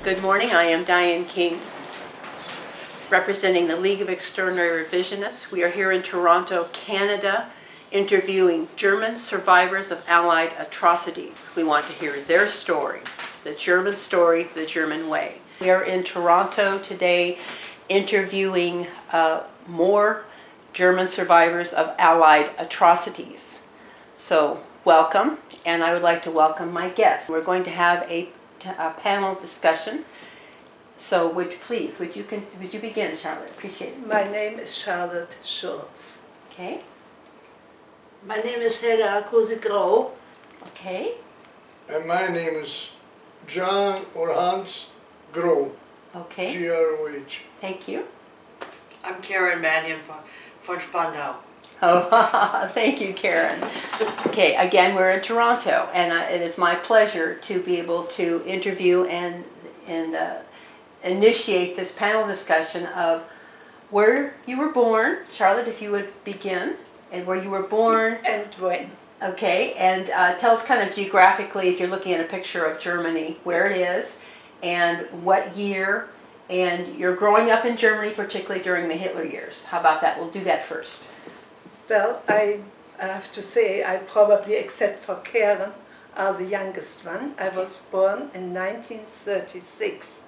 Good morning, I am Diane King, representing the League of Extraordinary Revisionists. We are here in Toronto, Canada, interviewing German survivors of Allied atrocities. We want to hear their story, the German way. We are in Toronto today interviewing more German survivors of Allied atrocities. So welcome, and I would like to welcome my guests. We're going to have a panel discussion. So would you begin, Charlotte? Appreciate it. My name is Charlotte Schulz. Okay. My name is Helga Kose-Grau. Okay. And my name is John or Hans Groh. Okay. G-R-O-H. Thank you. I'm Karen Mannion from Spandau. Oh, thank you, Karen. Okay, again, we're in Toronto, and it is my pleasure to be able to interview and initiate this panel discussion of where you were born. Charlotte, if you would begin, and where you were born. And when. Okay, and tell us kind of geographically, if you're looking at a picture of Germany, where it is, and what year, and you're growing up in Germany, particularly during the Hitler years. How about that? We'll do that first. Well, I have to say, I probably, except for Karen, are the youngest one. I was born in 1936,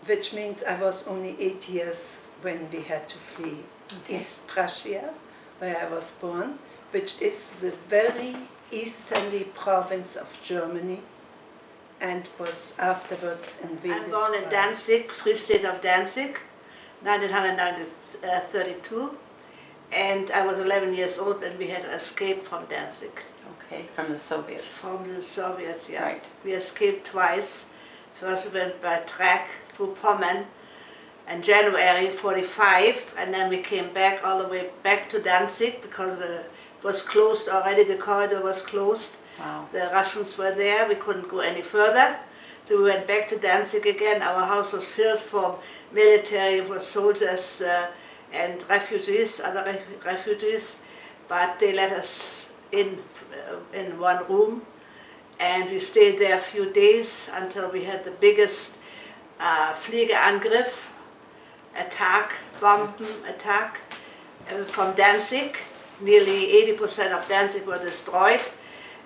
which means I was only 8 years when we had to flee East Prussia, where I was born, which is the very easterly province of Germany, and was afterwards invaded. I'm born in Danzig, Free State of Danzig, 1932. And I was 11 years old when we had to escape from Danzig. Okay, from the Soviets. From the Soviets, yeah. Right. We escaped twice. First we went by track through Pommern in January 45, and then we came back all the way back to Danzig because it was closed already, the corridor was closed. Wow. The Russians were there, we couldn't go any further. So we went back to Danzig again. Our house was filled from military, for soldiers, and refugees, other refugees, but they let us in one room, and we stayed there a few days until we had the biggest Fliegerangriff, bomb attack from Danzig. Nearly 80% of Danzig were destroyed,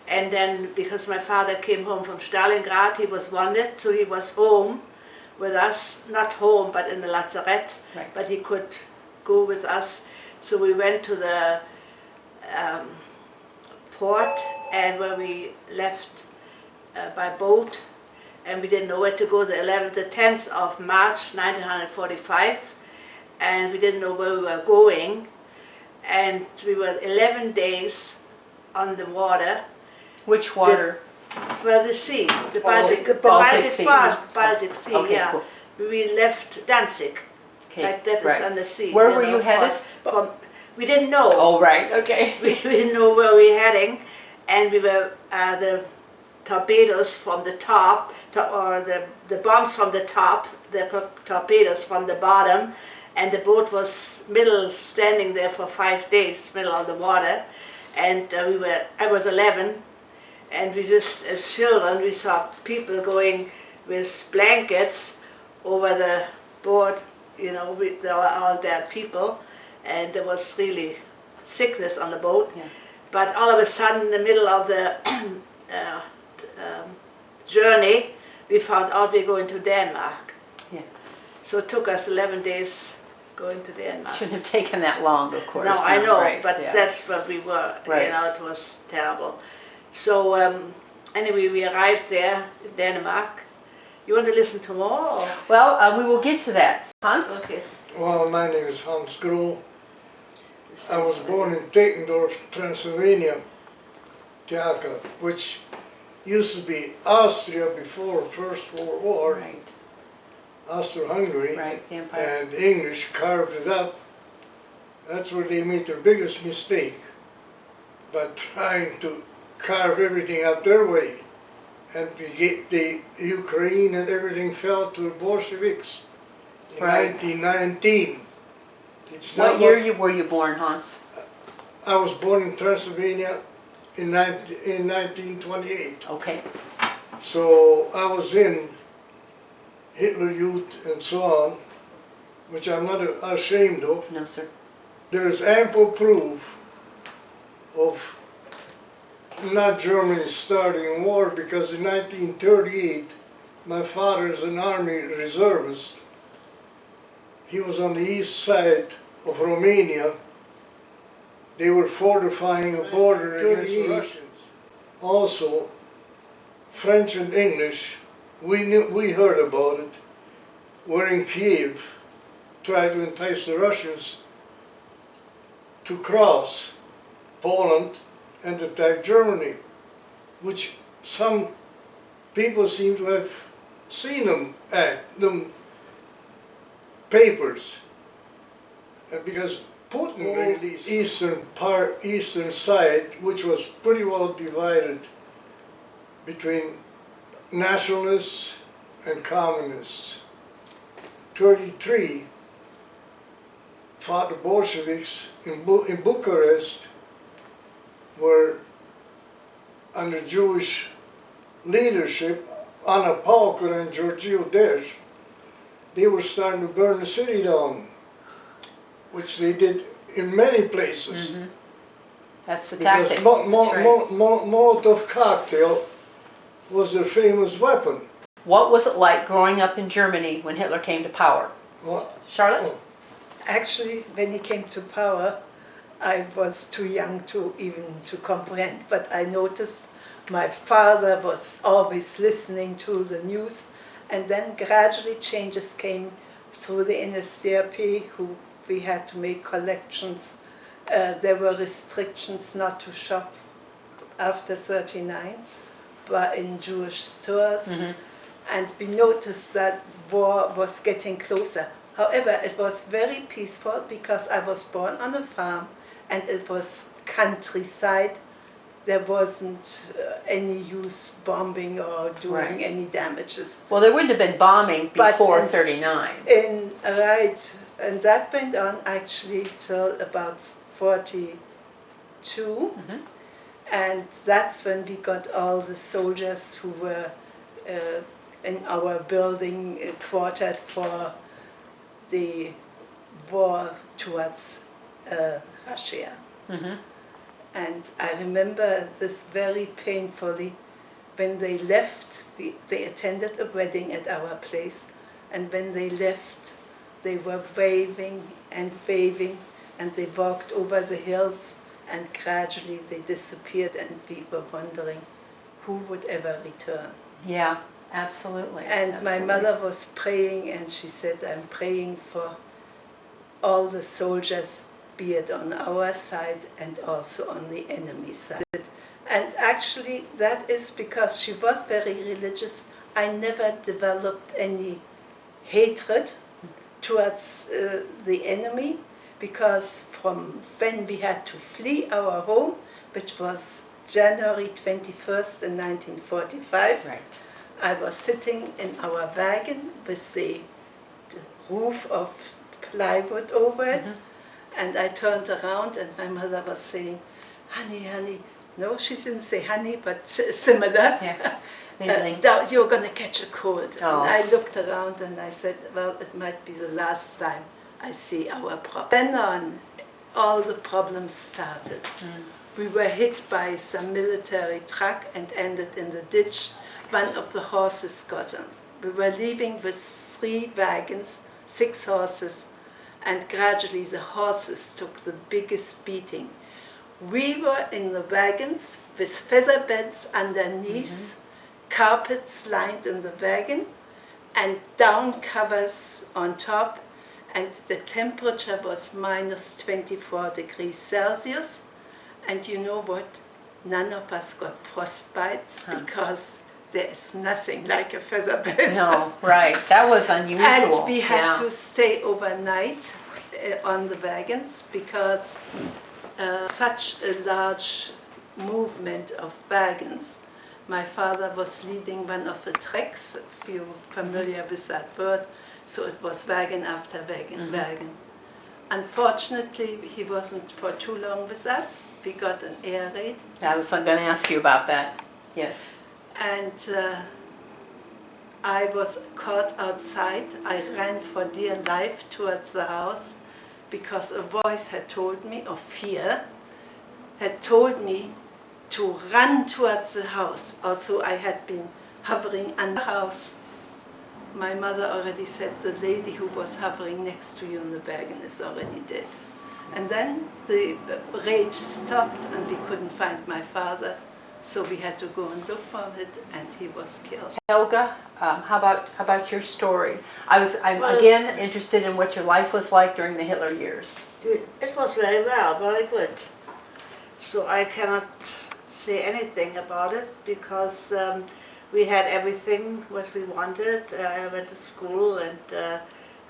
and then because my father came home from Stalingrad, he was wounded, so he was home with us, not home, but in the Lazarette, right. But he could go with us. So we went to the port, and where we left by boat, and we didn't know where to go. The 10th of March 1945, and we didn't know where we were going, and we were 11 days on the water. Which water? The sea, the Baltic Sea. Baltic Sea, Okay, yeah. cool. We left Danzig. Okay, Like that is right. on the sea. Where were you headed? We didn't know. Oh, right, okay. We didn't know where we were heading, and we were the torpedoes from the top, or the bombs from the top, the torpedoes from the bottom, and the boat was standing there for 5 days, middle of the water, and I was 11, and we just, as children, we saw people going with blankets over the board. You know, there were all dead people, and there was really sickness on the boat. Yeah. But all of a sudden, in the middle of the journey, we found out we're going to Denmark. Yeah. So it took us 11 days going to Denmark. Shouldn't have taken that long, of course. No, I know, right, but yeah. that's where we were. Right. You know, it was terrible. So anyway, we arrived there in Denmark. You want to listen to more? Or? Well, we will get to that. Hans? Okay. Well, my name is Hans Groh. I was born in Tekendorf, Transylvania, Tjaka, which used to be Austria before First World War. Right. Austro-Hungary, Right, the empire. and English carved it up. That's where they made their biggest mistake, by trying to carve everything up their way. And the Ukraine and everything fell to the Bolsheviks in Right. 1919. What year were you born, Hans? I was born in Transylvania in 1928. Okay. So I was in Hitler Youth and so on, which I'm not ashamed of, No, sir. there is ample proof of not Germany starting war, because in 1938, my father is an army reservist. He was on the east side of Romania. They were fortifying a border against the Russians. Also, French and English, we heard about it, were in Kiev, tried to entice the Russians to cross Poland and attack Germany, which some people seem to have seen them papers, because Putin released eastern side, which was pretty well divided between nationalists and communists. 33 fought the Bolsheviks in Bucharest, were under Jewish leadership, Anna Paulker and Georgiou Dej. They were starting to burn the city down, which they did in many places. Mm-hmm. That's the Because tactic. That's right. Molotov cocktail was their famous weapon. What was it like growing up in Germany when Hitler came to power? Well, Charlotte? oh, Actually, when he came to power, I was too young to even to comprehend, but I noticed my father was always listening to the news, and then gradually changes came through the NSDAP, who we had to make collections. There were restrictions not to shop after 39, but in Jewish stores. Mm-hmm. And we noticed that war was getting closer. However, it was very peaceful because I was born on a farm and it was countryside. There wasn't any use bombing or doing Right. any damages. Well, there wouldn't have been bombing But before in- 39. Right, and that went on actually till about 42. Mhm. And that's when we got all the soldiers who were in our building quartered for the war towards Russia. Mm-hmm. And I remember this very painfully. When they left, they attended a wedding at our place, and when they left, they were waving, and they walked over the hills, and gradually they disappeared, and we were wondering who would ever return. Yeah, absolutely. And my absolutely. mother was praying, and she said, I'm praying for all the soldiers, be it on our side and also on the enemy side. And actually, that is because she was very religious. I never developed any hatred towards the enemy, because from when we had to flee our home, which was January 21st in 1945, Right. I was sitting in our wagon with the roof of plywood over it, and I turned around and my mother was saying, honey, honey. No, she didn't say honey, but similar. Yeah. Middling. You're going to catch a cold. Oh. And I looked around and I said, well, it might be the last time I see our problem. Then on, all the problems started. We were hit by some military truck and ended in the ditch. One of the horses got on. We were leaving with 3 wagons, 6 horses, and gradually the horses took the biggest beating. We were in the wagons with feather beds underneath, carpets lined in the wagon, and down covers on top, and the temperature was minus 24 degrees Celsius. And you know what? None of us got frostbites because there is nothing like a feather bed. No, right. That was unusual. And we had yeah. to stay overnight on the wagons because such a large movement of wagons. My father was leading one of the treks, if you're familiar with that word, so it was wagon after wagon, wagon. Unfortunately, he wasn't for too long with us. We got an air raid. I was going to ask you about that. Yes. And I was caught outside. I ran for dear life towards the house because a voice had told me, of fear, had told me to run towards the house. Also, I had been hovering under the house. My mother already said, the lady who was hovering next to you in the wagon is already dead. And then the rage stopped and we couldn't find my father. So we had to go and look for it, and he was killed. Helga, how about your story? I'm Well, again interested in what your life was like during the Hitler years. It was very well, very good. So I cannot say anything about it because we had everything what we wanted. I went to school and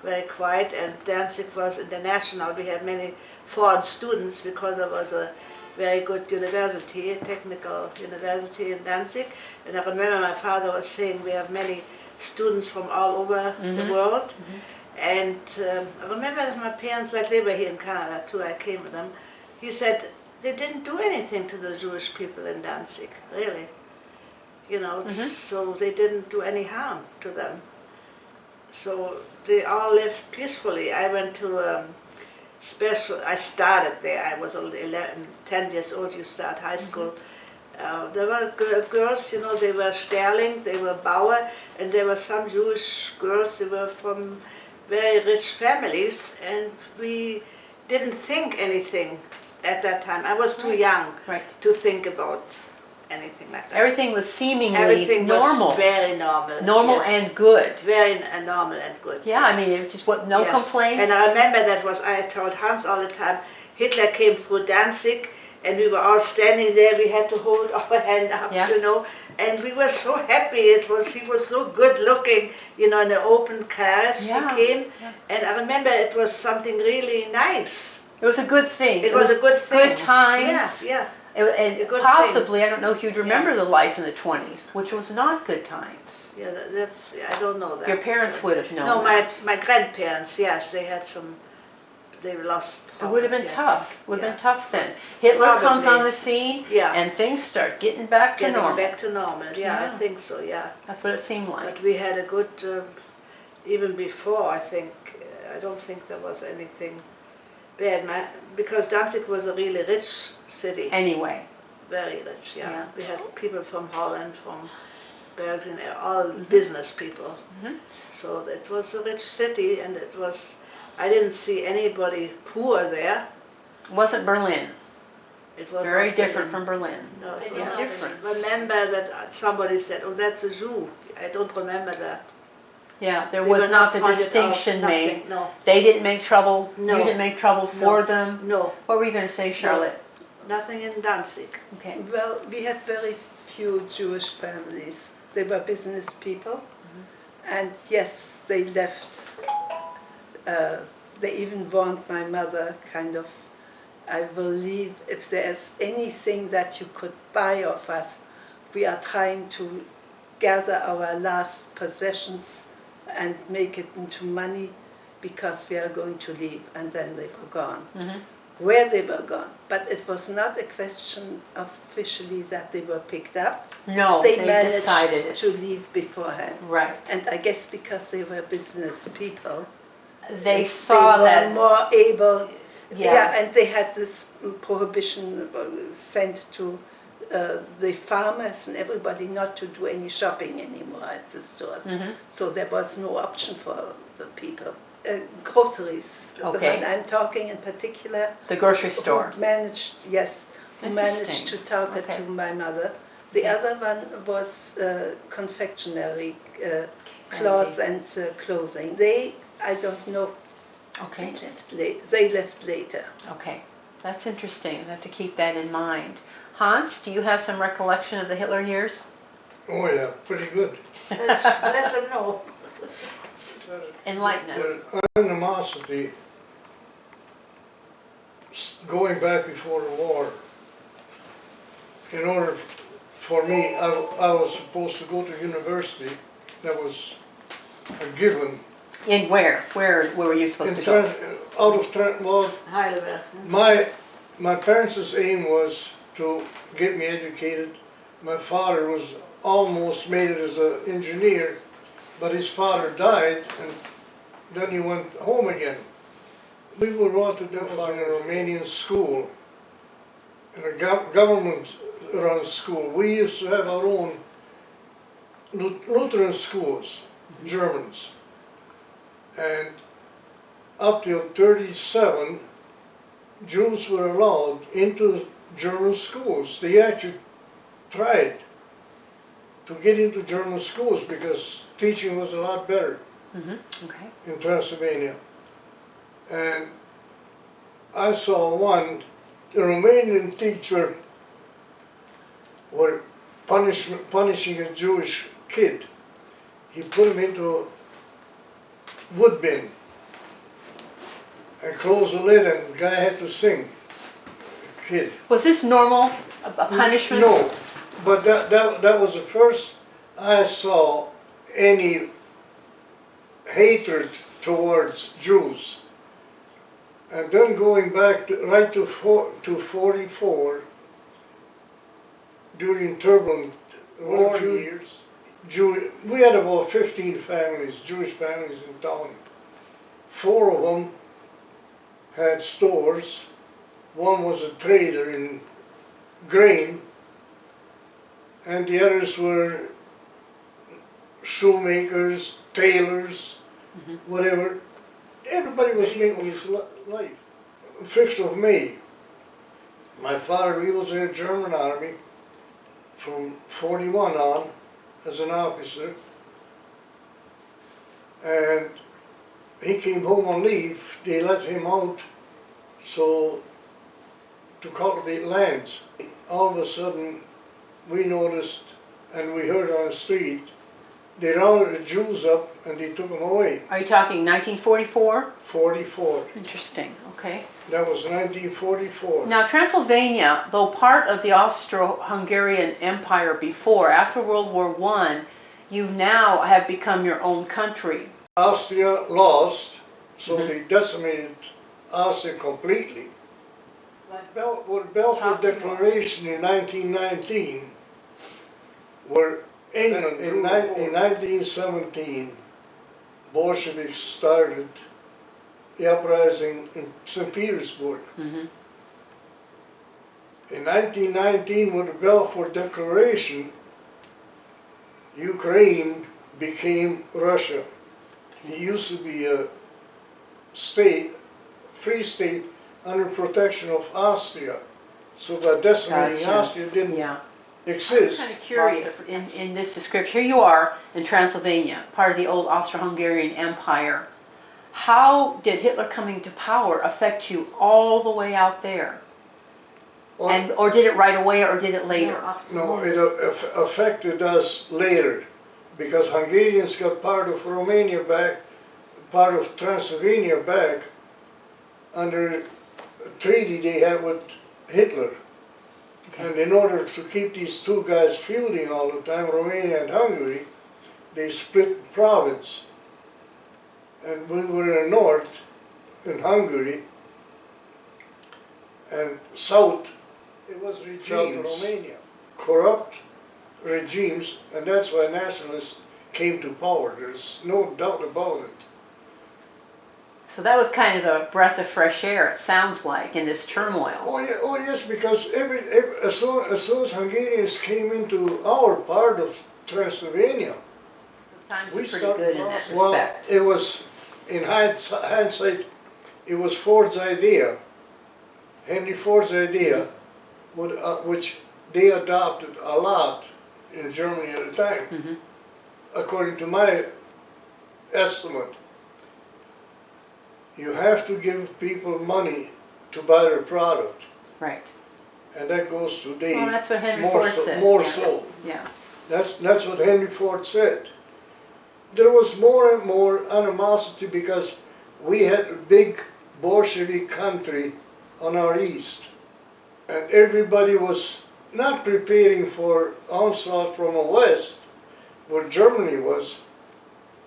very quiet, and Danzig was international. We had many foreign students because there was a very good university, a technical university in Danzig. And I remember my father was saying we have many students from all over the world. And I remember that my parents, like they were here in Canada too, I came with them. He said they didn't do anything to the Jewish people in Danzig, really. You know, so they didn't do any harm to them. So they all lived peacefully. I went to I started there. I was only 10 years old. You start high school. There were girls, you know, they were Sterling, they were Bauer, and there were some Jewish girls. They were from very rich families, and we didn't think anything at that time. I was too young to think about anything like that. Everything was seemingly Everything normal. was very normal. Normal yes. and good. Very normal and good. Yeah, yes. I mean, it was just no Yes. complaints. And I remember I told Hans all the time, Hitler came through Danzig and we were all standing there, we had to hold our hand up, you know, and we were so happy. He was so good looking, you know, in the open cars he came, and I remember it was something really nice. It was a good thing. It was a good thing. Good times. Yeah. And possibly, I don't know if you'd remember the life in the 20s, which was not good times. Yeah, I don't know that. Your parents would have known. No, that. my grandparents, yes, they had they lost. It would have been tough. Would have been tough then. Yeah. Hitler comes Probably. on the scene, Yeah. and things start getting back to normal. Back to normal, Yeah. I think so, yeah. That's what it seemed like. But we had a good, even before, I think, I don't think there was anything bad, because Danzig was a really rich city. Anyway. Very rich, Yeah. We had people from Holland, from Bergen, all business people. So it was a rich city, and I didn't see anybody poor there. It wasn't Berlin. It was Very not different Berlin. from Berlin. No, it was Yeah. not Different. Berlin. Remember that somebody said, "Oh, that's a Jew." I don't remember that. Yeah, there They was were not the pointed out, distinction nothing, made. No, They didn't make trouble. No. You didn't make trouble for them. no, What were you going to say, Charlotte? nothing in Danzig. Okay. Well, we had very few Jewish families. They were business people, and yes, they left. They even warned my mother, kind of, I will leave if there's anything that you could buy of us. We are trying to gather our last possessions and make it into money because we are going to leave, and then they were gone. Where they were gone, but it was not a question officially that they were picked up. No, They they managed decided it. to leave beforehand. Right. And I guess because they were business people, They saw they were that. more able. Yeah. And they had this prohibition sent to the farmers and everybody not to do any shopping anymore at the stores. So there was no option for the people. Groceries, the Okay. one I'm talking in particular, The grocery store. who managed, who managed Interesting. to talk it Okay. to my mother. The other one was confectionery, cloths and clothing. I don't know, Okay. they left later. Okay. That's interesting. I have to keep that in mind. Hans, do you have some recollection of the Hitler years? Oh yeah, pretty good. Let them know. Enlighten us. The animosity, going back before the war, in order for me, I was supposed to go to university. That was a given. In where? Where were you supposed to go? Well, Heidelberg. my parents' aim was to get me educated. My father was almost made it as an engineer, but his father died, and then he went home again. We were brought to death in a Romanian school, in a government-run school. We used to have our own Lutheran schools, Germans, and up till 37, Jews were allowed into German schools. They actually tried to get into German schools because teaching was a lot better Okay. in Transylvania. And I saw one, a Romanian teacher were punishing a Jewish kid. He put him into a wood bin and closed the lid, and the guy had to sing. Kid. Was this normal, a punishment? No, but that was the first I saw any hatred towards Jews. And then going back right to 44, during turbulent war years, we had about 15 families, Jewish families in town. 4 of them had stores. One was a trader in grain, and the others were shoemakers, tailors, whatever. Everybody was making his life. 5th of May, my father, he was in the German army from 41 on as an officer, and he came home on leave. They let him out to cultivate lands. All of a sudden, we noticed, and we heard on the street, they rounded the Jews up and they took them away. Are you talking 1944? 44. Interesting, okay. That was 1944. Now Transylvania, though part of the Austro-Hungarian Empire before, after World War I, you now have become your own country. Austria lost, so they decimated Austria completely. With Balfour Declaration in 1919, where England in 1917, Bolsheviks started the uprising in St. Petersburg. In 1919, with the Balfour Declaration, Ukraine became Russia. It used to be a state, free state, under protection of Austria. So by decimating Gotcha. Austria didn't Yeah. exist. I'm kind of curious, in this description, here you are in Transylvania, part of the old Austro-Hungarian Empire. How did Hitler coming to power affect you all the way out there? Or did it right away, or did it later? No, it affected us later, because Hungarians got part of Romania back, part of Transylvania back, under a treaty they had with Hitler. And in order to keep these two guys feuding all the time, Romania and Hungary, they split the province. And we were in the north, in Hungary, and south, it was regimes, Romania, corrupt regimes, and that's why nationalists came to power. There's no doubt about it. So that was kind of a breath of fresh air, it sounds like, in this turmoil. Oh, yeah, oh yes, because as soon as Hungarians came into our part of Transylvania, Times we are pretty started good in that respect. Well, it was, in hindsight, it was Ford's idea, Henry Ford's idea, which they adopted a lot in Germany at the time, according to my estimate. You have to give people money to buy their product, Right. and that goes today. Well, that's what Henry more Ford so, said. More Yeah. so. Yeah. That's what Henry Ford said. There was more and more animosity because we had a big Bolshevik country on our east, and everybody was not preparing for onslaught from the west, where Germany was.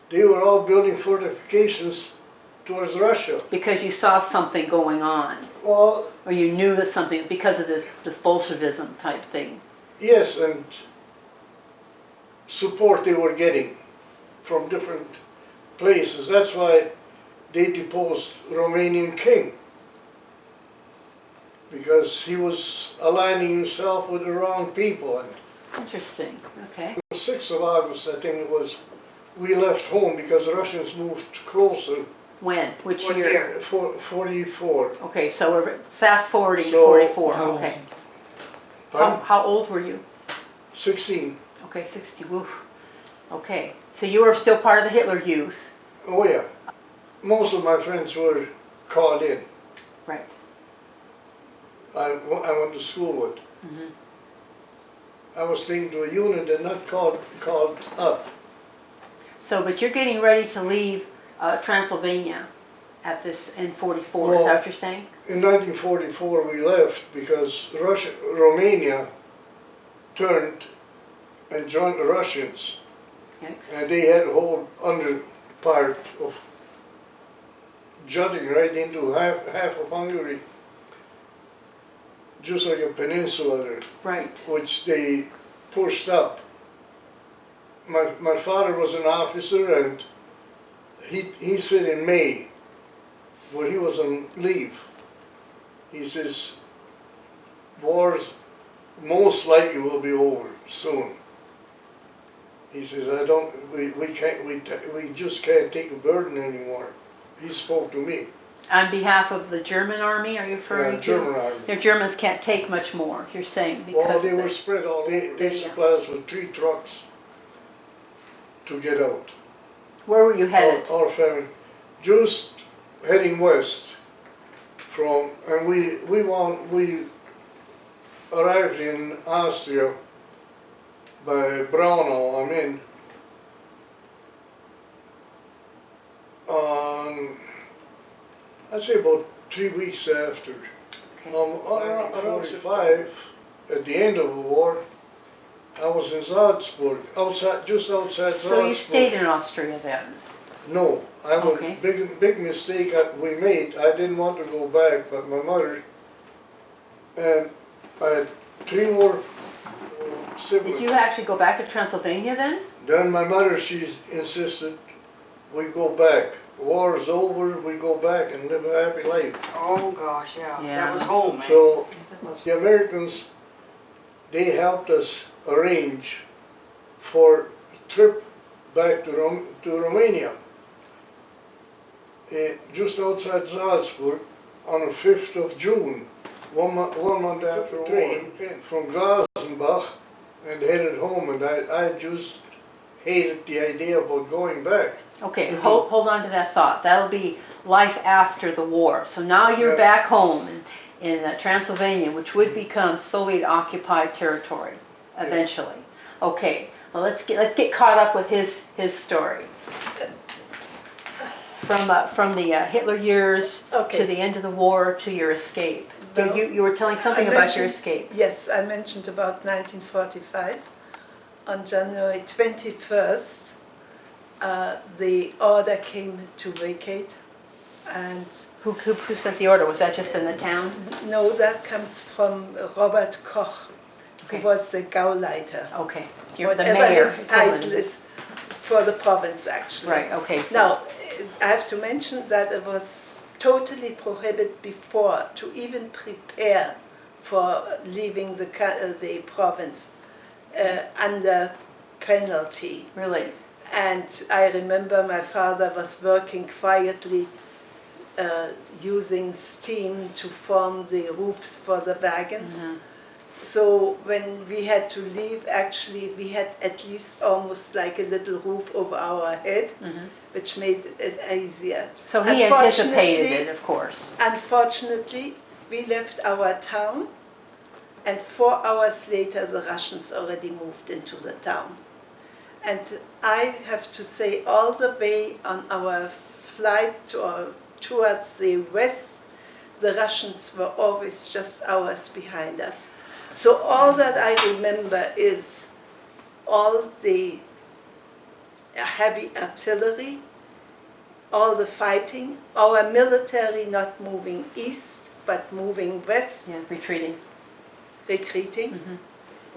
They were all building fortifications towards Russia. Because you saw something going on, Well, or you knew that something, because of this Bolshevism type thing. yes, and support they were getting from different places. That's why they deposed Romanian king, because he was aligning himself with the wrong people. And Interesting. Okay. on the 6th of August, I think it was, we left home because the Russians moved closer. When? Which What year? year? 44. Okay, so we're fast forwarding to So- 44. How old? Okay. Pardon? How old were you? 16. Okay, 60. Woof. Okay, so you were still part of the Hitler Youth. Oh yeah. Most of my friends were called in. Right. I went to school with. Mhm. I was taken to a unit and not called up. So, but you're getting ready to leave Transylvania at this in 44. Is that Well- what you're saying? In 1944 we left because Romania turned and joined the Russians, Yikes. and they had a whole under part of jutting right into half of Hungary, just like a peninsula there, Right. which they pushed up. My father was an officer, and he said in May, when he was on leave, he says, wars most likely will be over soon. He says, we just can't take a burden anymore. He spoke to me. On behalf of the German army, are you referring to? German army. The Germans can't take much more, you're saying, because Well, they of were the- spread all over. They Yeah. supplied us with 3 trucks to get out. Where were you headed? Our family, just heading west from, and we arrived in Austria by Braunau, I'd say about 3 weeks after. Okay. Around 45, at the end of the war, I was in Salzburg, just outside Salzburg. So you stayed in Austria then? No, Okay. big mistake we made. I didn't want to go back, but my mother and I had 3 more siblings. Did you actually go back to Transylvania then? Then my mother, she insisted we go back. War is over, we go back and live a happy life. Oh gosh, yeah. Yeah. That was home, man. So the Americans, they helped us arrange for a trip back to Romania. Just outside Salzburg on the 5th of June, one month after train from Glasenbach and headed home, and I just hated the idea about going back. Okay, Indeed. hold on to that thought. That'll be life after the war. So now you're Yeah. back home in Transylvania, which would become Soviet-occupied territory eventually. Okay, well let's get caught up with his story. From the Hitler years Okay. to the end of the war to your escape. Well, You were telling something I about your mentioned- escape. Yes, I mentioned about 1945. On January 21st, the order came to vacate, and Who sent the order? Was that just in the town? no, that comes from Robert Koch, Okay. who was the Gauleiter. Okay, you're the Whatever mayor. his equivalent. title is for the province, actually. Right, okay. So Now, I have to mention that it was totally prohibited before to even prepare for leaving the province under penalty. really, And I remember my father was working quietly using steam to form the roofs for the wagons. So when we had to leave, actually we had at least almost like a little roof over our head, which made it easier. so he anticipated Unfortunately- it, of course. Unfortunately, we left our town, and 4 hours later the Russians already moved into the town. And I have to say, all the way on our flight towards the west, the Russians were always just hours behind us. So all that I remember is all the heavy artillery, all the fighting, our military not moving east, but moving west, Yeah, retreating. retreating.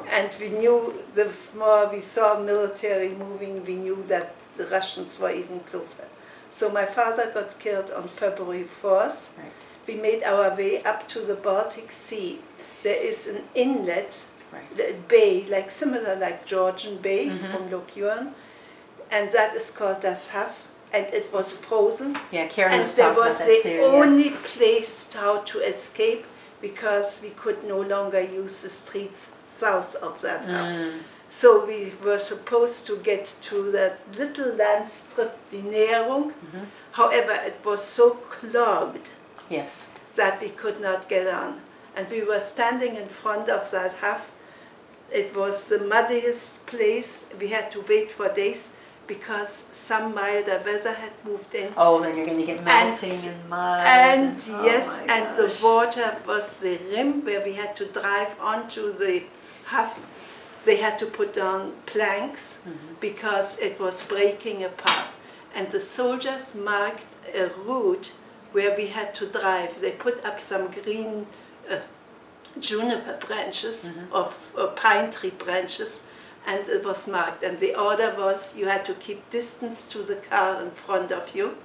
And we knew the more we saw military moving, we knew that the Russians were even closer. So my father got killed on February 4th. Right. We made our way up to the Baltic Sea. There is an inlet, Right. the bay, like similar like Georgian Bay from Lochjuan, and that is called Das Haff, and it was frozen. Yeah, Karen And was there talking was about the that too. Yeah. only place how to escape because we could no longer use the streets south of that Haff. So we were supposed to get to that little land strip, die Näherung. However, it was so clogged Yes. that we could not get on. And we were standing in front of that Haff. It was the muddiest place. We had to wait for days because some milder weather had moved in. Oh, then you're going to get melting and mud. And oh yes, my and the gosh. water was the rim where we had to drive onto the Haff. They had to put down planks because it was breaking apart. And the soldiers marked a route where we had to drive. They put up some green juniper branches of pine tree branches, and it was marked. And the order was you had to keep distance to the car in front of you.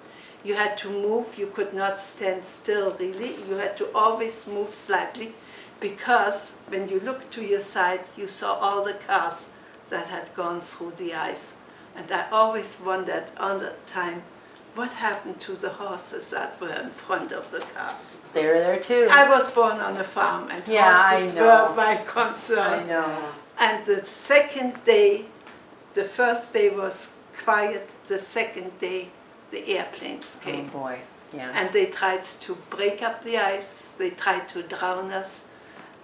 You had to move. You could not stand still, really. You had to always move slightly, because when you looked to your side, you saw all the cars that had gone through the ice. And I always wondered all the time, what happened to the horses that were in front of the cars? They were there too. I was born on a farm, and Yeah, I horses know. were my concern. I know. And the second day, the first day was quiet, the second day, the airplanes Oh came. boy. Yeah. And they tried to break up the ice, they tried to drown us,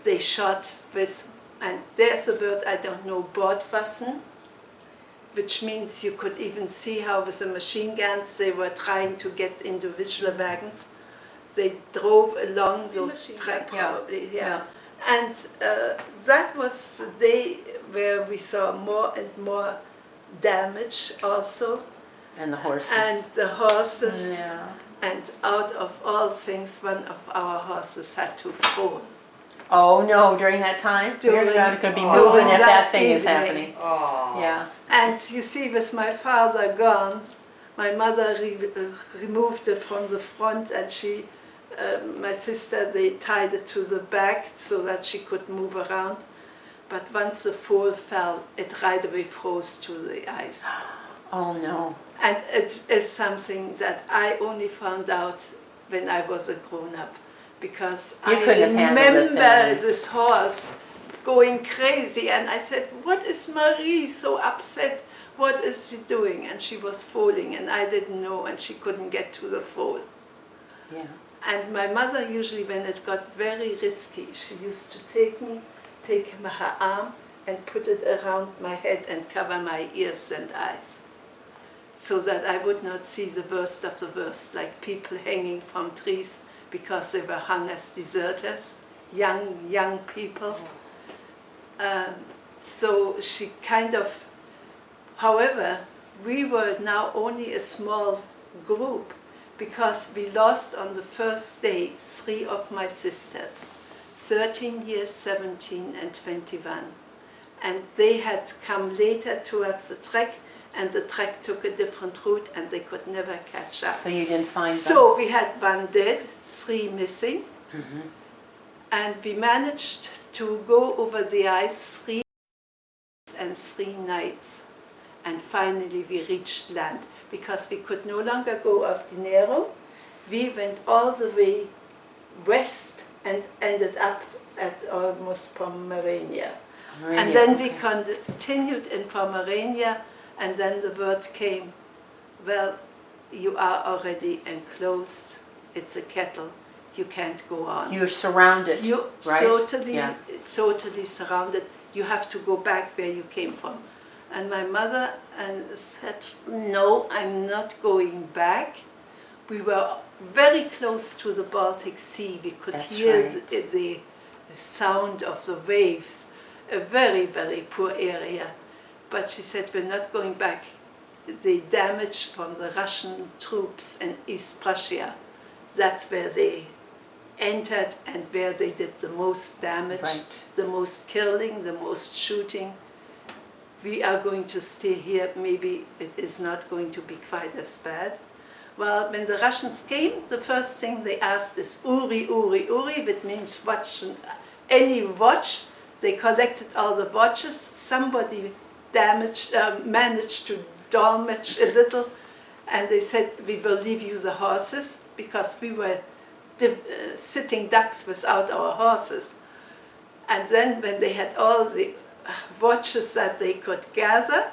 they shot with, and there's a word I don't know, Bordwaffen, which means you could even see how with the machine guns they were trying to get individual wagons. They drove along those tracks, probably, yeah. And that was the day where we saw more and more damage also. And the horses. And the horses. Yeah. And out of all things, one of our horses had to fall. Oh no, during that time? During- You're not going to be during moving if that that thing is evening. happening. Oh. Yeah. And you see, with my father gone, my mother removed it from the front, and she, my sister, they tied it to the back so that she could move around. But once the fall fell, it right away froze to the ice. Oh no. And it is something that I only found out when I was a grown-up, because You I couldn't have handled it remember then. this horse going crazy, and I said, "What is Marie so upset? What is she doing?" And she was falling, and I didn't know, and she couldn't get to the fall. Yeah. And my mother usually, when it got very risky, she used to take her arm and put it around my head and cover my ears and eyes, so that I would not see the worst of the worst, like people hanging from trees because they were hung as deserters, young people. So she kind of, however, we were now only a small group, because we lost on the first day 3 of my sisters, 13 years, 17 and 21. And they had come later towards the trek, and the trek took a different route, and they could never catch up. So you didn't find them? So we had 1 dead, 3 missing, and we managed to go over the ice 3 days and 3 nights. And finally we reached land, because we could no longer go off Dinero. We went all the way west and ended up at almost Pomerania. And then we continued in Pomerania, and then the word came, well, you are already enclosed, it's a kettle, you can't go on. You're surrounded, You right? totally, Yeah. totally surrounded. You have to go back where you came from. And my mother said, no, I'm not going back. We were very close to the Baltic Sea. We could That's hear right. the sound of the waves. A very, very poor area. But she said, we're not going back. The damage from the Russian troops in East Prussia, that's where they entered and where they did the most damage, Right. the most killing, the most shooting. we are going to stay here, maybe it is not going to be quite as bad. Well, when the Russians came, the first thing they asked is Uri, Uri, Uri, which means watch, any watch. They collected all the watches. Somebody managed to damage a little, and they said, we will leave you the horses, because we were sitting ducks without our horses. And then when they had all the watches that they could gather,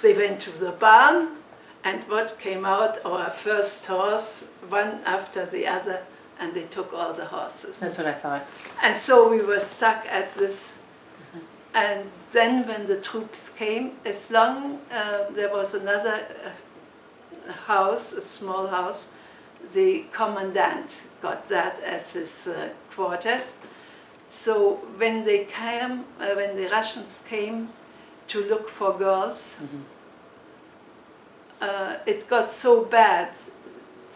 they went to the barn, and what came out, our first horse, one after the other, and they took all the horses. That's what I thought. And so we were stuck at this. And then when the troops came, as long there was another house, a small house, the commandant got that as his quarters. So when they came, when the Russians came to look for girls, it got so bad.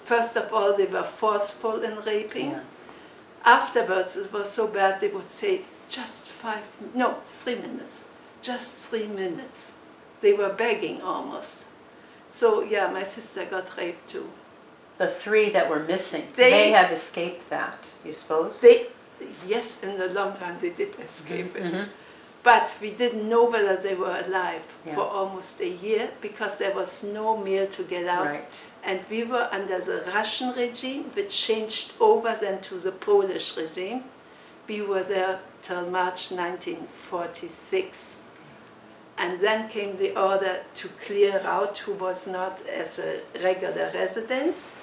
First of all, they were forceful in raping. Yeah. Afterwards, it was so bad, they would say, just 3 minutes, just 3 minutes. They were begging almost. So yeah, my sister got raped too. The 3 that were missing, They- they have escaped that, you suppose? Yes, in the long run they did escape it. But we didn't know whether they were alive for almost a year, because there was no mail to get out. Right. And we were under the Russian regime, which changed over then to the Polish regime. We were there till March 1946. And then came the order to clear out who was not as a regular residents.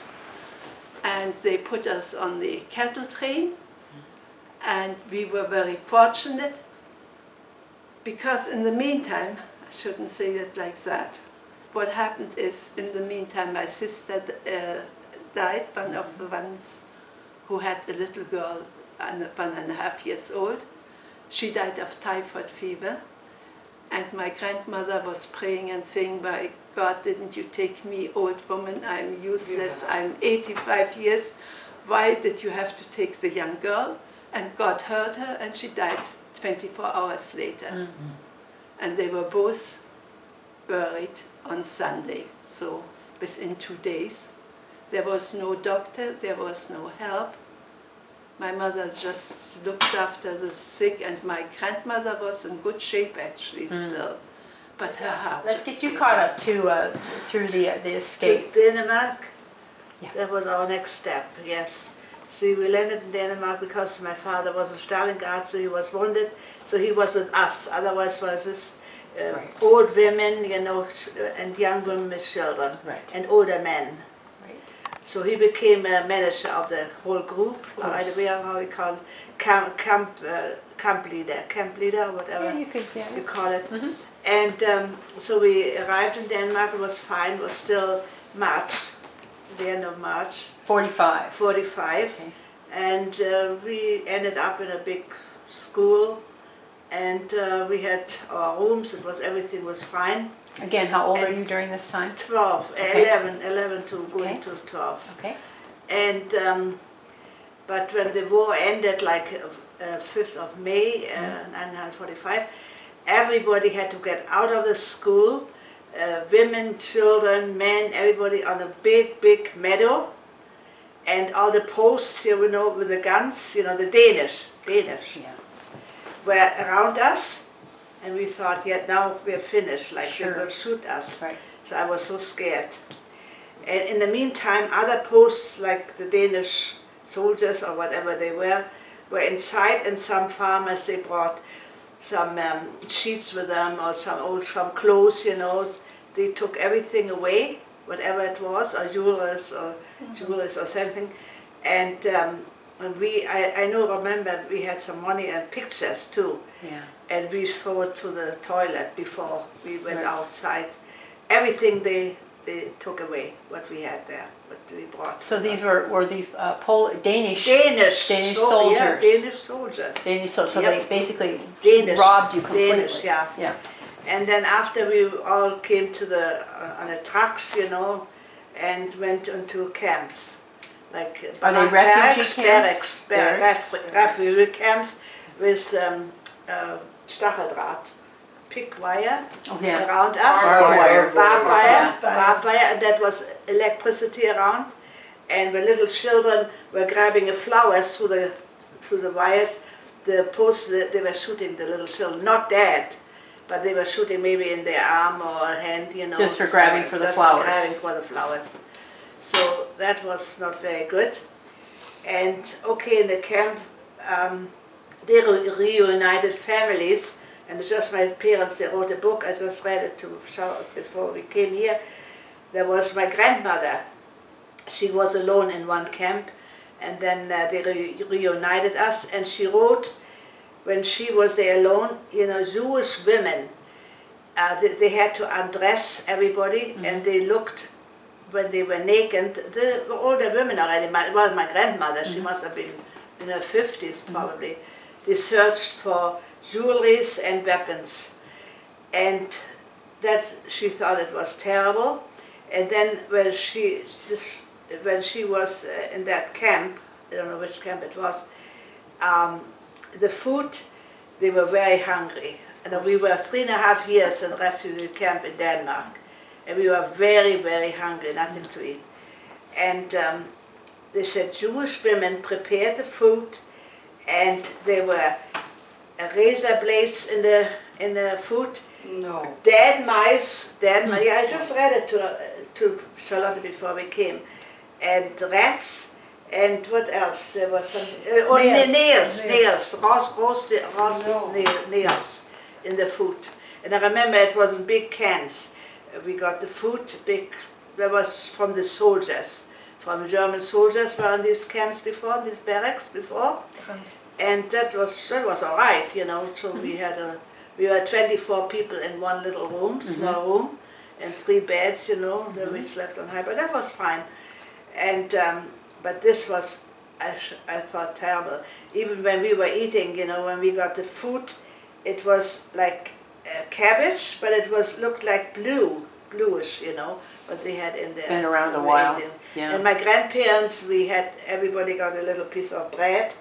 And they put us on the cattle train. And we were very fortunate, because in the meantime, I shouldn't say it like that. What happened is, in the meantime, my sister died, one of the ones who had a little girl, 1.5 years old. She died of typhoid fever. And my grandmother was praying and saying, by God, didn't you take me, old woman? I'm useless, I'm 85 years. Why did you have to take the young girl? And God heard her, and she died 24 hours later. And they were both buried on Sunday, so within 2 days. There was no doctor, there was no help. My mother just looked after the sick, and my grandmother was in good shape actually still, but her heart. Let's just get you gave caught up. up to through the escape. To Denmark. Yeah. That was our next step, yes. See, we landed in Denmark because my father was in Stalingrad, so he was wounded, so he was with us. Otherwise was just Right. old women, and young women with children, Right. and older men. Right. So he became a manager of the whole group, right away, how we call it, camp leader, whatever Yeah, you could. Yeah. you call it. And so we arrived in Denmark. It was fine. It was still March, the end of March 45. 45, Okay. and we ended up in a big school, and we had our rooms. Everything was fine. Again, how old are And- you during this time? 12, Okay. 11 to going Okay. to 12. Okay. And but when the war ended, like 5th of May, 1945, everybody had to get out of the school. Women, children, men, everybody on a big meadow, and all the posts, with the guns, the Danish, Yeah. were around us, and we thought, now we're finished, like Sure. they will shoot us. Right. So I was so scared. And in the meantime, other posts, like the Danish soldiers or whatever they were inside, and some farmers, they brought some sheets with them, or some clothes, They took everything away, whatever it was, or jewelry or something. And I remember we had some money and pictures too. Yeah. And we threw it to the toilet before we went Right. outside. Everything they took away, what we had there, what we brought. So with these us. were these Danish Danish soldiers. Yeah, Danish soldiers. so Yep. they basically Danish. robbed you completely. Danish, yeah. Yeah. And then after we all came to on the trucks, and went into camps, like Are they refugee camps? refugee camps with Stacheldraht, pick wire Oh, yeah. around us. Barbed wire. Barbed wire, Wire. barbed wire, and that was electricity around. And when little children were grabbing the flowers through the wires, the posts, they were shooting the little children, not dead, but they were shooting maybe in their arm or hand, you know. Just for grabbing for the flowers. Just for grabbing for the flowers. So that was not very good. And okay, in the camp, they reunited families, and it's just my parents, they wrote a book, I just read it to Charlotte before we came here. There was my grandmother. She was alone in one camp, and then they reunited us, and she wrote, when she was there alone, you know, Jewish women, they had to undress everybody, and they looked, when they were naked, the older women already, well, my grandmother, she must have been in her 50s probably, they searched for jewelries and weapons, and that she thought it was terrible. And then when she was in that camp, I don't know which camp it was, the food, they were very hungry. And we were 3.5 years in refugee camp in Denmark, and we were very, very hungry, nothing to eat. And they said Jewish women prepared the food, and there were razor blades in the food. No. Dead mice, yeah, I just read it to Charlotte before we came. And rats, and what else? There was some, nails, raw nails in the food. And I remember it was in big cans. We got the food, that was from the soldiers, from German soldiers were in these camps before, these barracks before. And that was all right, you know, so we were 24 people in one little room, small room, and 3 beds, you know, that we slept on high, but that was fine. And, but this was, I thought, terrible. Even when we were eating, you know, when we got the food, it was like cabbage, but it looked like bluish, you know, what they had in there. Been around a while, yeah. And my grandparents, everybody got a little piece of bread,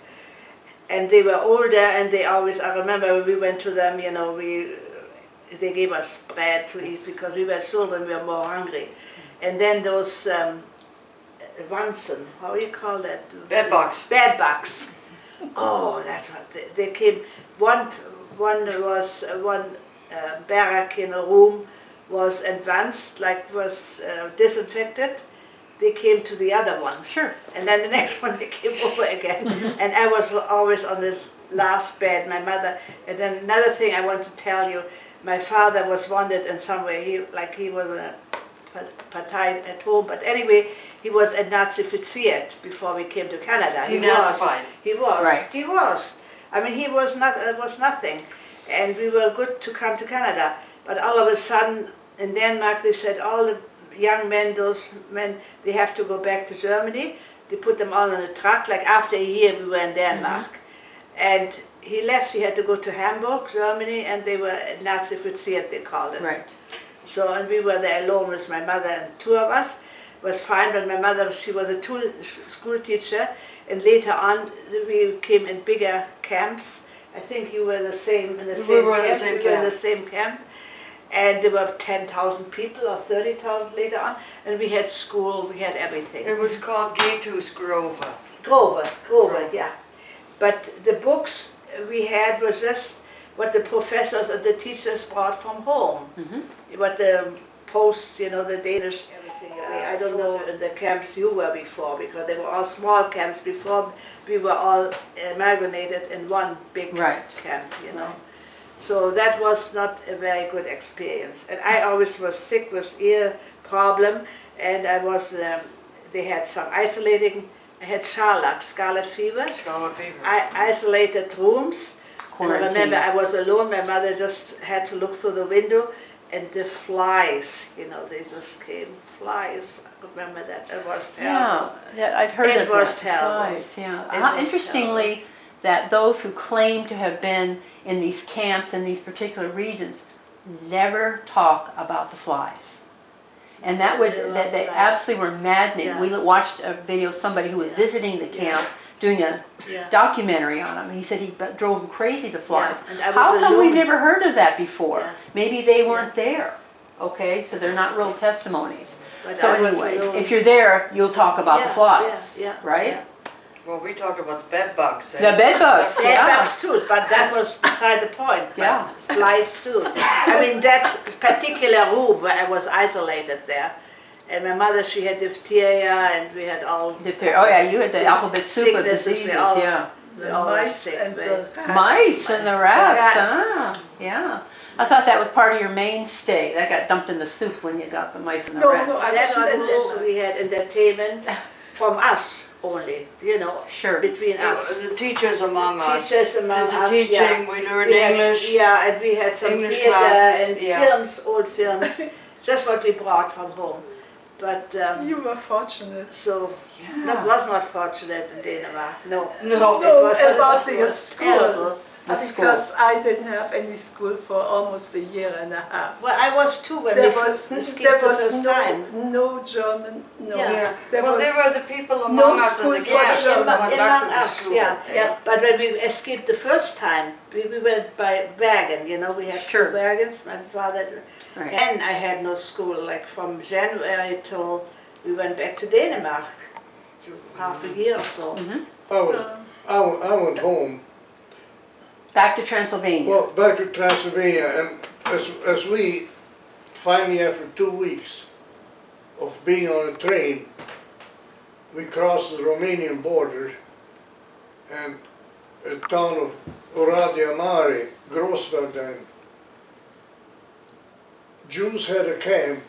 and they were older, and they always, I remember when we went to them, you know, they gave us bread to eat because we were children, we were more hungry. And then those Wanzen, how do you call that? Bed bugs. Bed bugs. Oh, that's what they came. One barrack in a room was advanced, like was disinfected. They came to the other one. Sure. And then the next one they came over again. And I was always on this last bed, my mother. And then another thing I want to tell you, my father was wanted in some way. He was a Partei at home, but anyway, he was Nazifiziert before we came to Canada. He was. Right. He was. I mean, he was not. It was nothing, and we were good to come to Canada. But all of a sudden, in Denmark, they said all the young men, those men, they have to go back to Germany. They put them all on a truck. Like after a year, we were in Denmark, and he left. He had to go to Hamburg, Germany, and they were Nazifiziert, they called it. Right. So, and we were there alone with my mother and 2 of us. It was fine, but my mother, she was a school teacher, and later on we came in bigger camps. I think you were the same in the same camp. We were in the same camp, and there were 10,000 people or 30,000 later on, and we had school, we had everything. It was called Gatus Grove. Grover, yeah. But the books we had was just what the professors and the teachers brought from home. What the posts, you know, the Danish, everything. I don't know the camps you were before, because they were all small camps before. We were all amalgamated in one big camp, you know. So that was not a very good experience. And I always was sick with ear problem, and I was, they had some isolating, I had scarlet fever. I isolated rooms. And I remember I was alone, my mother just had to look through the window, and the flies, you know, they just came, flies. I remember that, it was terrible. Yeah, I'd heard it of was that. terrible. Flies, yeah. Interestingly, that those who claim to have been in these camps in these particular regions never talk about the flies. And that they absolutely were maddening. Yeah. We watched a video of somebody who was visiting the camp doing a Yeah. documentary on them. He said he drove them crazy, the flies. Yeah, and I was How come we've alone. never heard of that before? Yeah. Maybe they weren't there. Okay, so they're not real testimonies. But So I was anyway, alone. if you're there, you'll talk about the Yeah, flies, yeah, yeah, right? yeah. Well, we talked about the bed bugs. The bed bugs, Bed yeah. bugs too, but that was beside the point. But Yeah. flies too. I mean, that particular room where I was isolated there, and my mother, she had diphtheria, and we had all. Oh yeah, you had the alphabet soup of sicknesses, we diseases, all- yeah. we The all were mice sick, and but- the rats. Mice and the rats, Rats. ah, yeah. I thought that was part of your mainstay. That got dumped in the soup when you got the mice and the No, rats. no, I That wasn't in was this. we had entertainment from us only, you know, Sure. between us. The teachers among us. Teachers among Did the us, teaching, yeah. we learned We had- English. Yeah, and we had some English theater classes, and yeah. films, old films, just what we brought from home. But You were fortunate. so Yeah. that was not fortunate in Denmark. No, No. No, was about it your was school. terrible. The school. Because I didn't have any school for almost a year and a half. Well, I was too when There we was, skipped there the was first time. no German, no. Yeah. There Well, was they were the people no among us in school the for camps who German. went back to Among the us, school. yeah. But when we escaped the first time, we went by wagon, you know, we had Sure. 2 wagons, my father, Right. and I had no school, like from January till we went back to Denmark, half a year or so. I went home, Back to Transylvania. well, back to Transylvania, and as we finally, after 2 weeks of being on a train, we crossed the Romanian border, and a town of Oradea Mare, Grossvarden. Jews had a camp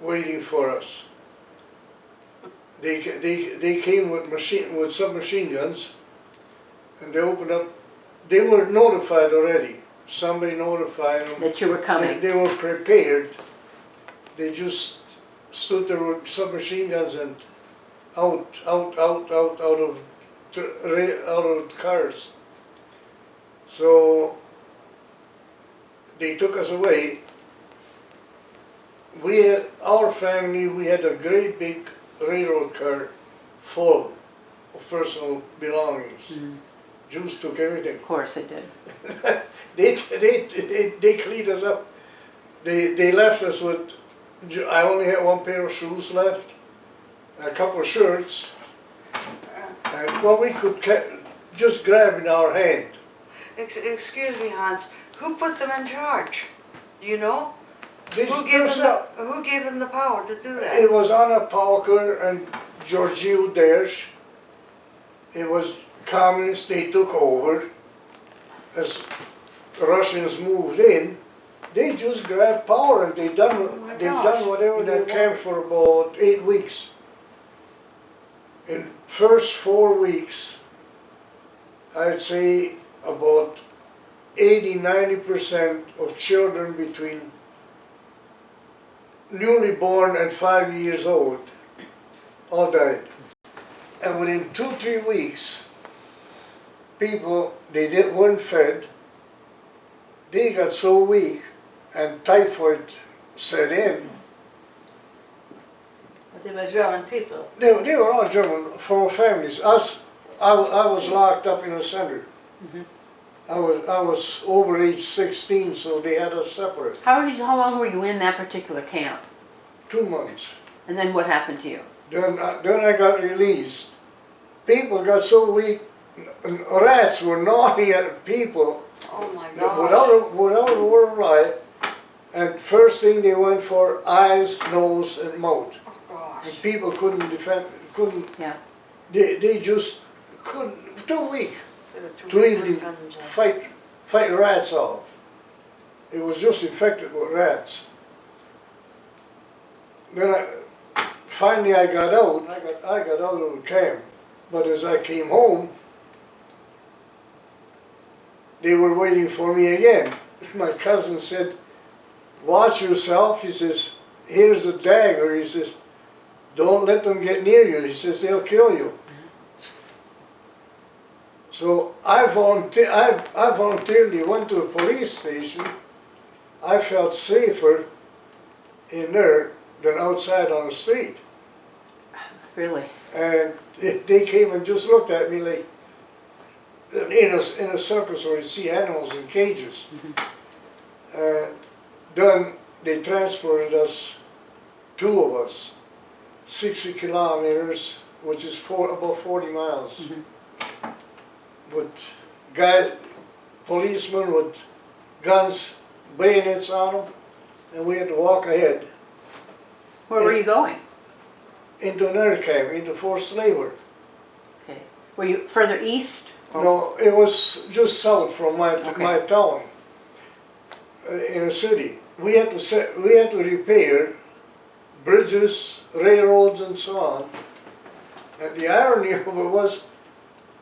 waiting for us. They came with submachine guns, and they opened up. They were notified already. Somebody notified them. That you were coming. They were prepared. They just stood there with submachine guns and out of cars. So they took us away. We had, our family, we had a great big railroad car full of personal belongings. Mhm. Jews took everything. Of course they did. They cleaned us up. They left us with, I only had 1 pair of shoes left, a couple of shirts, and what we could just grab in our hand. Excuse me, Hans, who put them in charge? Do you know? This- Who gave them the power to do that? It was Anna Palker and Georgiou Dersh. It was communists, they took over. As Russians moved in, they just grabbed power and they my done gosh. whatever in that camp for about 8 weeks. In first 4 weeks, I'd say about 80–90% of children between newly born and 5 years old all died. And within 2–3 weeks, people, weren't fed, they got so weak and typhoid set in. But they were German people. They were all German, from families. I was locked up in a center. I was over age 16, so they had us separate. How long were you in that particular camp? 2 months. And then what happened to you? Then I got released. People got so weak, rats were gnawing at people Oh my without God. a word of lie. And first thing they went for eyes, nose, and mouth. Oh And gosh. people couldn't defend, Yeah. they just couldn't, too weak They were too to weak even defend themselves. fight rats off. It was just infected with rats. Then finally I got out. I got out of the camp. But as I came home, they were waiting for me again. My cousin said, "Watch yourself." He says, "Here's the dagger." He says, "Don't let them get near you." He says, "They'll kill you." So I voluntarily went to a police station. I felt safer in there than outside on the street. Really? And they came and just looked at me like, in a circus where you see animals in cages. Then they transported us, two of us, 60 kilometers, which is about 40 miles, with policemen with guns, bayonets on them, and we had to walk ahead Where were you going? into another camp, into forced labor. Okay. Were you further east? Or- No, it was just south from my Okay. town, in a city. We had to repair bridges, railroads, and so on. And the irony of it was,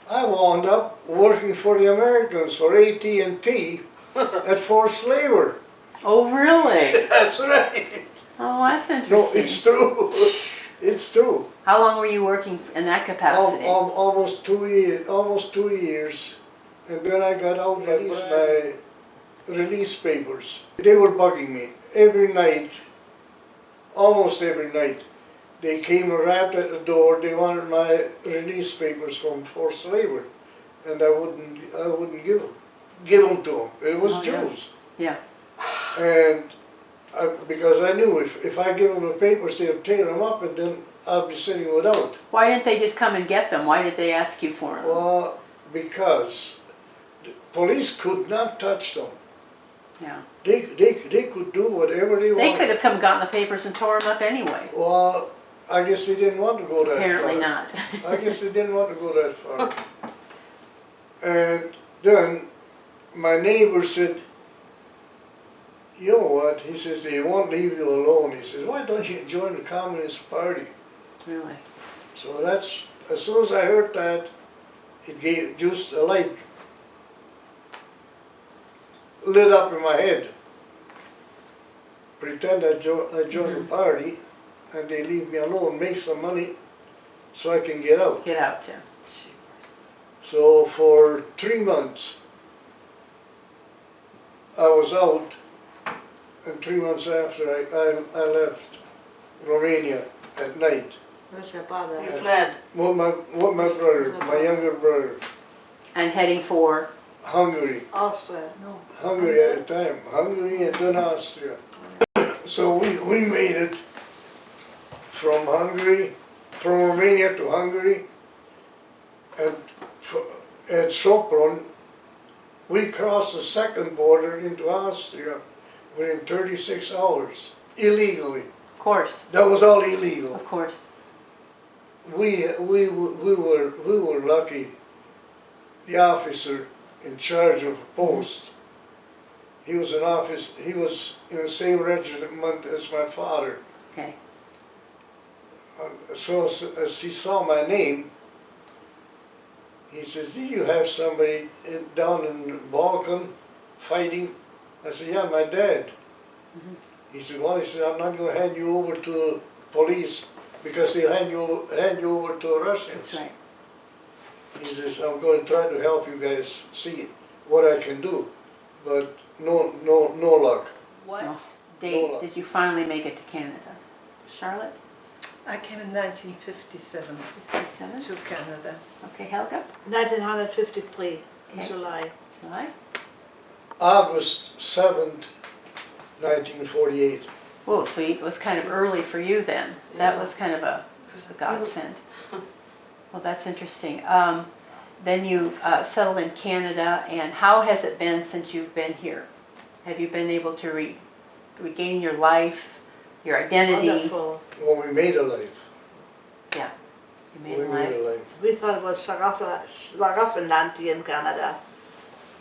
I wound up working for the Americans, for AT&T, at forced labor. Oh, really? That's right. Oh, that's No, interesting. it's true. It's true. How long were you working in that capacity? Almost 2 years. Almost 2 years, and then I got out and released my release papers. They were bugging me every night, almost every night. They came and rapped at the door. They wanted my release papers from forced labor, and I wouldn't give them to them. It was Oh, yeah. Jews, Yeah. and because I knew if I give them the papers, they'd tear them up, and then I'd be sitting without. Why didn't they just come and get them? Why did they ask you for them? Well, because the police could not touch them. Yeah. They could do whatever they They wanted. could have come and gotten the papers and tore them up anyway. Well, I guess they didn't want to go that Apparently far. not. I guess they didn't want to go that far. And then my neighbor said, you know what, he says, they won't leave you alone. He says, why don't you join the Communist Party? Really? So that's, as soon as I heard that, it gave just a light lit up in my head. Pretend I joined the party, and they leave me alone, make some money, so I can get out. Get out, Jim. So for 3 months, I was out, and 3 months after I left Romania at night. Where's your brother? You fled. With my brother, my younger brother, And heading for? Hungary. Austria, no. Hungary at the time, Hungary and then Austria. So we made it from Romania to Hungary, and at Sopron, we crossed the second border into Austria within 36 hours, illegally. Of course. That was all illegal. Of course. We were lucky. The officer in charge of a post, he was in the same regiment as my father. Okay. So as he saw my name, he says, "Did you have somebody down in Balkan fighting?" I said, "Yeah, my dad." He said, "Well," he said, "I'm not going to hand you over to the police because they'll hand you over to the Russians." That's right. He says, "I'm going to try to help you guys see what I can do, but no luck." What No. date did you finally make it to Canada? Charlotte? I came in 1957 57? to Canada. Okay, Helga? 1953, in Okay. July. July? August 7th, 1948. Whoa, so it was kind of early for you then. That was kind of a godsend. Well, that's interesting. Then you settled in Canada, and how has it been since you've been here? Have you been able to regain your life, your identity? Wonderful. Well, we made a life. Yeah, you made We a made life. a life. We thought it was Schlaraffenland here in Canada,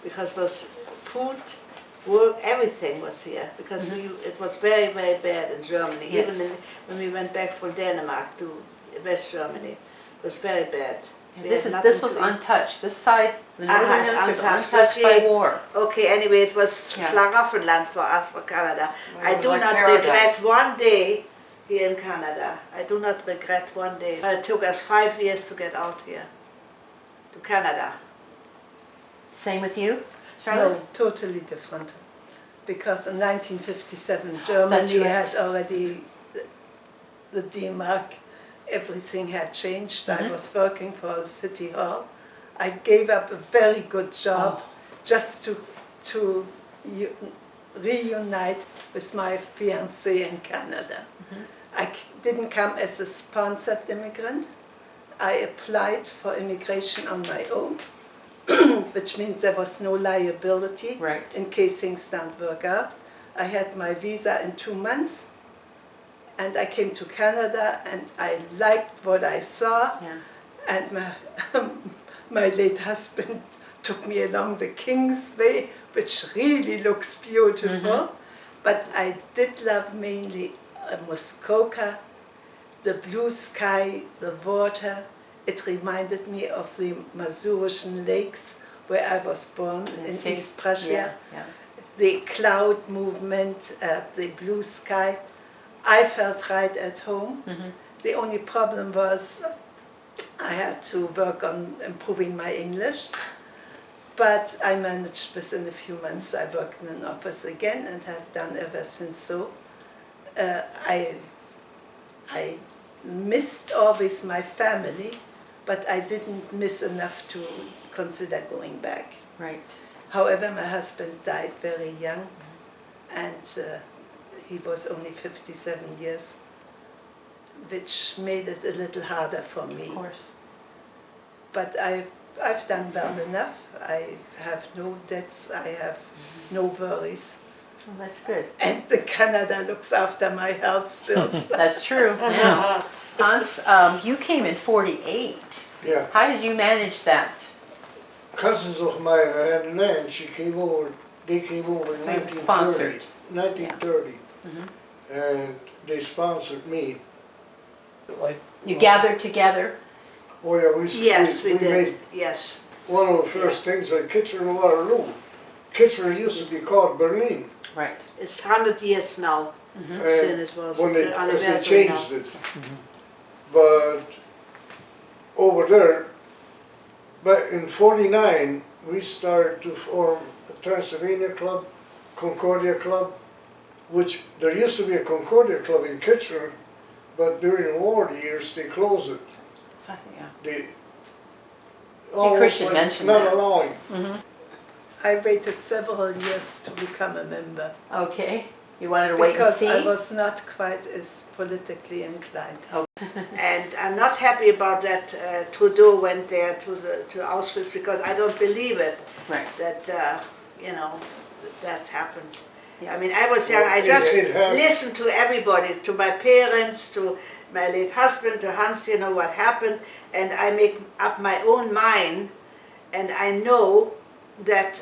because it was food, work, everything was here, because it was very, very bad in Germany. Yes. Even when we went back from Denmark to West Germany, it was very bad. Yeah, We this had is nothing this was to eat. untouched. This side, the Aha, northern it's hemisphere, was untouched. untouched by Okay. war. Okay, anyway, it was Yeah. Schlaraffenland for us, for Canada. Well, I it was do like not paradise. regret one day here in Canada. I do not regret one day. It took us 5 years to get out here, to Canada. Same with you, Charlotte? No, totally different. Because in 1957, Germany right. had already the Denmark everything had changed. I was working for the city hall. I gave up a very good job just to reunite with my fiancé in Canada. I didn't come as a sponsored immigrant. I applied for immigration on my own, which means there was no liability in case things don't work out. I had my visa in 2 months, and I came to Canada, and I liked what I saw, and my late husband took me along the Kings Way, which really looks beautiful, but I did love mainly Muskoka, the blue sky, the water. It reminded me of the Masurischen lakes where I was born in East Prussia. The cloud movement, the blue sky. I felt right at home. The only problem was I had to work on improving my English, but I managed within a few months. I worked in an office again and have done ever since so. I missed always my family, but I didn't miss enough to consider going back. However, my husband died very young, and he was only 57 years, which made it a little harder for me. Of course. But I've done well enough. I have no debts, I have no worries. Well, that's good. And Canada looks after my health bills. That's true. Yeah. Hans, you came in 48. Yeah. How did you manage that? Cousins of mine, I had an aunt, they came over in So you sponsored. 1930. And they sponsored me. You gathered together? Oh yeah, we did. made Yes. one of the first things at Kitchener-Waterloo. Kitchener used to be called Berlin. Right. It's 100 years now since it was. When it's they, the as they anniversary changed now. it. But over there, but in '49, we started to form a Transylvania Club, Concordia Club, which there used to be a Concordia Club in Kitchener, but during the war years they closed it. So, yeah. They Christian like mentioned not that. allowing. I waited several years to become a member Okay. You wanted to wait and because see? I was not quite as politically inclined. And I'm not happy about that Trudeau went there to Auschwitz, because I don't believe it Right. that that happened. Yeah. I mean, I was young. I Well, just it happened. listened to everybody, to my parents, to my late husband, to Hans. You know what happened, and I make up my own mind, and I know that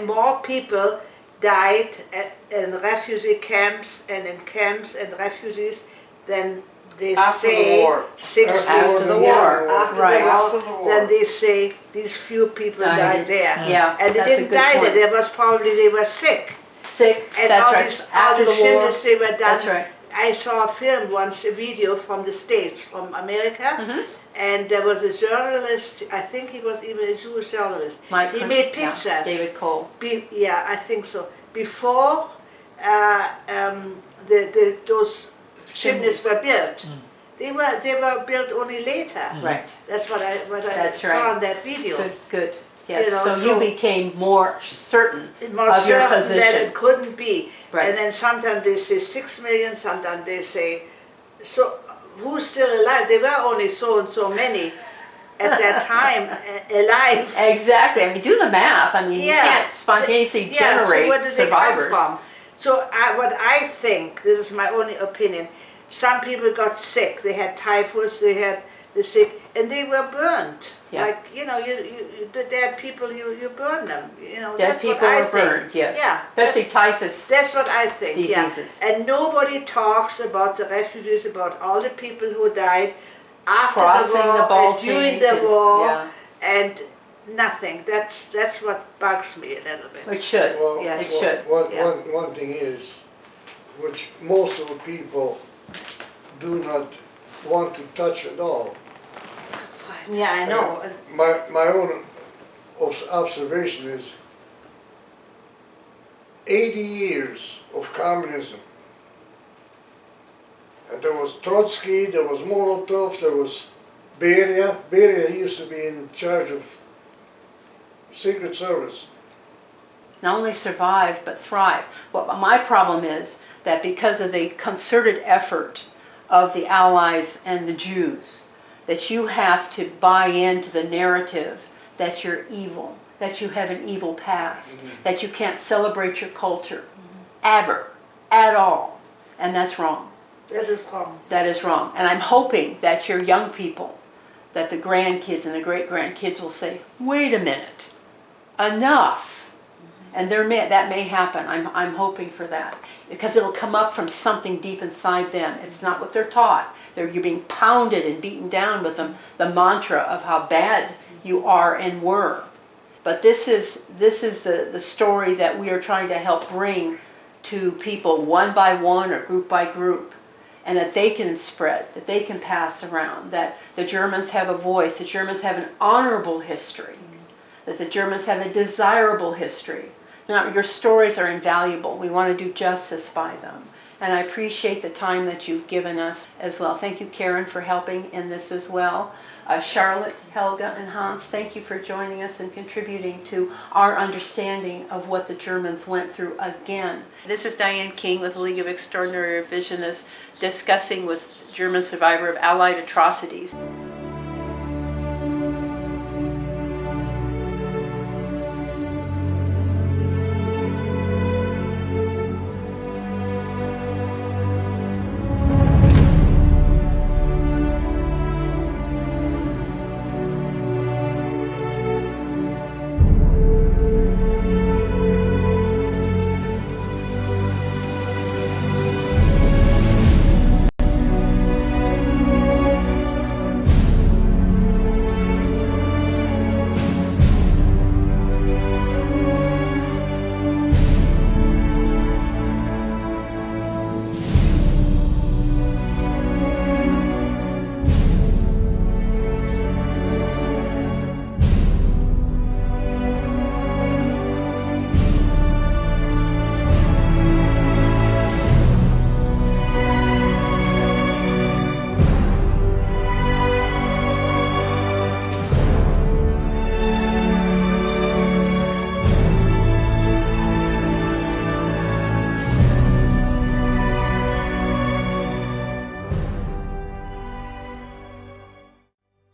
more people died in refugee camps and in camps and refugees than they After the say war. 60 After the war. after Right. the war, After the war. then they say these few people died there. Yeah, And they that's a didn't good die there, point. there was probably, they were sick. Sick, And that's all right. these, all After the the war. shivers they were done. That's right. I saw a film once, a video from the States, from America, Mm-hmm. and there was a journalist, I think he was even a Jewish journalist. Mike He Hunt, made yeah, pictures. David Cole. Yeah, I think so. Before those chimneys were built. They were built only later. Right. That's what I That's saw right. in that video. Good, good. Yes, You know, so you so- became more certain More of your certain that position. it couldn't be. Right. And then sometimes they say 6 million, sometimes they say, so who's still alive? There were only so and so many at that time alive. Exactly. I mean, do the math. I mean, you Yeah. can't spontaneously Yeah, so generate where do they survivors. come from? So what I think, this is my only opinion, some people got sick. They had typhus, they had the sick, and they were burnt. Yeah. Like, you know, the dead people, you burn them. You know, Dead that's people what I were think. burned, yes. Yeah, Especially that's- typhus. That's what I think, Diseases. yeah. And nobody talks about the refugees, about all the people who died after Crossing the the war and Baltic during the and- war, yeah. and nothing. That's what bugs me a little bit. It should. Well, Yes. It should. Yeah. one thing is, which most of the people do not want to touch at all. That's right. Yeah, I know. My own observation is 80 years of communism, and There was Trotsky, there was Molotov, there was Beria. Beria used to be in charge of Secret Service. Not only survive, but thrive. Well, my problem is that because of the concerted effort of the Allies and the Jews, that you have to buy into the narrative that you're evil, that you have an evil past, that you can't celebrate your culture, ever, at all. And that's wrong. That is wrong. That is wrong. And I'm hoping that your young people, that the grandkids and the great-grandkids will say, wait a minute, enough. And that may happen. I'm hoping for that. Because it'll come up from something deep inside them. It's not what they're taught. You're being pounded and beaten down with them, the mantra of how bad you are and were. But this is the story that we are trying to help bring to people one by one or group by group. And that they can spread, that they can pass around, that the Germans have a voice, the Germans have an honorable history, that the Germans have a desirable history. Now, your stories are invaluable. We want to do justice by them. And I appreciate the time that you've given us as well. Thank you, Karen, for helping in this as well. Charlotte, Helga, and Hans, thank you for joining us and contributing to our understanding of what the Germans went through again. This is Diane King with the League of Extraordinary Revisionists discussing with German survivor of Allied atrocities.